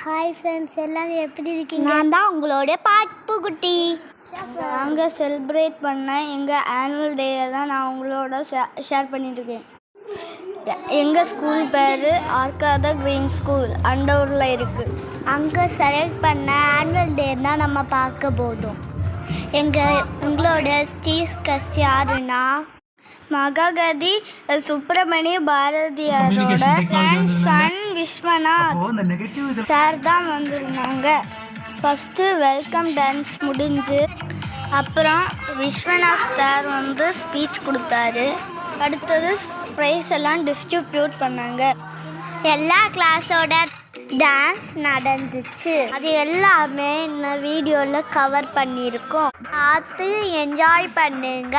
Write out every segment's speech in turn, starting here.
Hi friends, எல்லாரும் எப்படி இருக்கீங்க? நான் தான் உங்களோட பாப்பு குட்டி. நாங்கள் செலிப்ரேட் பண்ண எங்கள் ஆனுவல் டேயை தான் நான் உங்களோட ஷேர் பண்ணிட்டுருக்கேன். எங்கள் ஸ்கூல் பேர் ஆர்காத கிரீன் ஸ்கூல் அண்டூரில் இருக்குது. அங்கே செலக்ட் பண்ண ஆனுவல் டே தான் நம்ம பார்க்க போதும். உங்களோட சீஃப் கெஸ்ட் யாருன்னா மகாகதி சுப்பிரமணிய பாரதியாரோட சன் விஸ்வநாத் சார் தான் வந்திருந்தாங்க. ஃபஸ்ட்டு வெல்கம் டான்ஸ் முடிஞ்சு அப்புறம் விஸ்வநாத் சார் ஸ்பீச் கொடுத்தாரு. அடுத்தது ப்ரைஸ் எல்லாம் டிஸ்ட்ரிபியூட் பண்ணாங்க. எல்லா கிளாஸோட டான்ஸ் நடந்துச்சு. அது எல்லாமே இந்த வீடியோவில் கவர் பண்ணியிருக்கோம். பார்த்து என்ஜாய் பண்ணுங்க.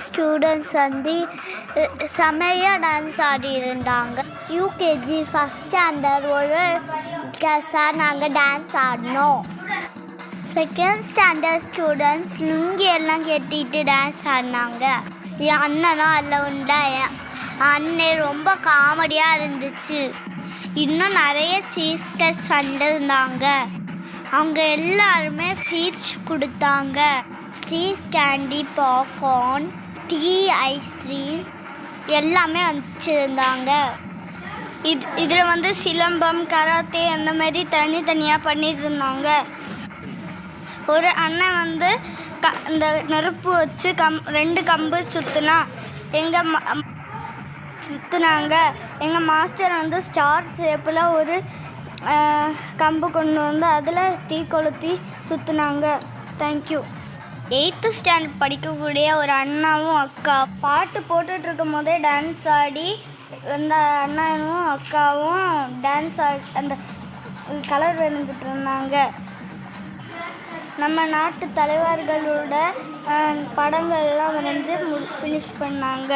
ஸ்டூடெண்ட்ஸ் செமையாக டான்ஸ் ஆடி இருந்தாங்க. யூகேஜி ஃபஸ்ட் ஸ்டாண்டர்ட் ஒரு கிளாஸாக நாங்கள் டான்ஸ் ஆடினோம். செகண்ட் ஸ்டாண்டர்ட் ஸ்டூடெண்ட்ஸ் லுங்கி எல்லாம் கட்டிட்டு டான்ஸ் ஆடினாங்க. என் அண்ணனும் அதில் உண்டா. என் அண்ணன் ரொம்ப காமெடியாக இருந்துச்சு. இன்னும் நிறைய சீஃப் கெஸ்ட் வந்திருந்தாங்க. அவங்க எல்லாருமே ஃபீச் கொடுத்தாங்க. Street candy, popcorn, tea, ice cream எல்லாமே வச்சுருந்தாங்க. இதில் சிலம்பம், கராத்தே அந்த மாதிரி தனித்தனியாக பண்ணிட்டு இருந்தாங்க. ஒரு அண்ணன் இந்த நெருப்பு வச்சு 2 கம்பு சுற்றுனாங்க. எங்கள் மாஸ்டர் ஸ்டார் ஷேப்பில் ஒரு கம்பு கொண்டு அதில் தீ கொளுத்தி சுற்றுனாங்க. தேங்க்யூ. 8th ஸ்டாண்டர்ட் படிக்கக்கூடிய ஒரு அண்ணாவும் அக்கா பாட்டு போட்டுட்ருக்கும் போதே டான்ஸ் ஆடி அந்த அண்ணனும் அக்காவும் டான்ஸ் அந்த கலர் வரைஞ்சிட்டு இருந்தாங்க. நம்ம நாட்டு தலைவர்களோட படங்கள்லாம் வரைஞ்சி ஃபினிஷ் பண்ணாங்க.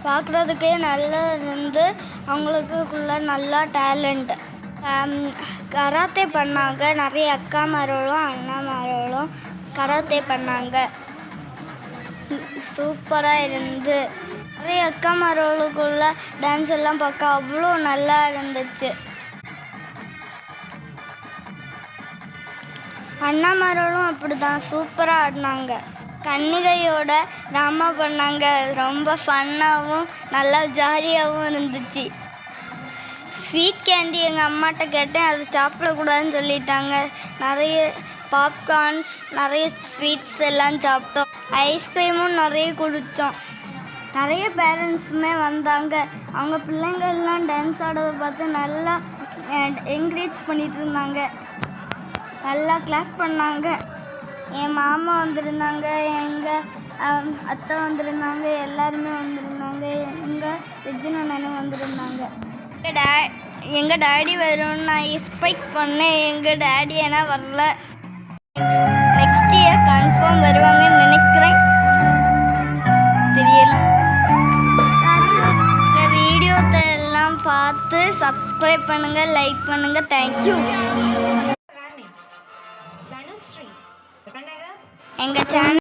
பார்க்குறதுக்கே நல்லா இருந்து அவங்களுக்குள்ள நல்லா டேலண்ட். கராத்தே பண்ணாங்க. நிறைய அக்காமார்களும் அண்ணாமார்களும் கராத்தே பண்ணாங்க. சூப்பராக இருந்து நிறைய அக்காமார்களுக்குள்ள டான்ஸ் எல்லாம் பார்க்க அவ்வளோ நல்லா இருந்துச்சு. அண்ணாமார்களும் அப்படி தான் சூப்பராக ஆடினாங்க. கன்னிகையோட ட்ராமா பண்ணாங்க. ரொம்ப ஃபன்னாகவும் நல்லா ஜாலியாகவும் இருந்துச்சு. ஸ்வீட் கேண்டி எங்கள் அம்மாட்ட கேட்டேன், அது சாப்பிடக்கூடாதுன்னு சொல்லிட்டாங்க. நிறைய பாப்கார்ன்ஸ், நிறைய ஸ்வீட்ஸ் எல்லாம் சாப்பிட்டோம். ஐஸ்கிரீமும் நிறைய குடித்தோம். நிறைய பேரண்ட்ஸுமே வந்தாங்க. அவங்க பிள்ளைங்கள்லாம் டான்ஸ் ஆடுறதை பார்த்து நல்லா என்கரேஜ் பண்ணிகிட்டு இருந்தாங்க. நல்லா கிளாப் பண்ணாங்க. என் மாமா வந்திருந்தாங்க, எங்கள் அத்தை வந்திருந்தாங்க, எல்லாருமே வந்திருந்தாங்க. எங்கள் விஜயன் அண்ணனும் வந்திருந்தாங்க. எங்கள் டேடி வரும்னு நான் எக்ஸ்பெக்ட் பண்ணேன். எங்கள் டேடி ஏன்னா வரல. நெக்ஸ்ட் இயர் கன்ஃபார்ம் வருவாங்கன்னு நினைக்கிறேன். தெரியல. இந்த வீடியோத்தை எல்லாம் பார்த்து சப்ஸ்கிரைப் பண்ணுங்கள், லைக் பண்ணுங்கள். தேங்க்யூ. எங்கள் சேனல்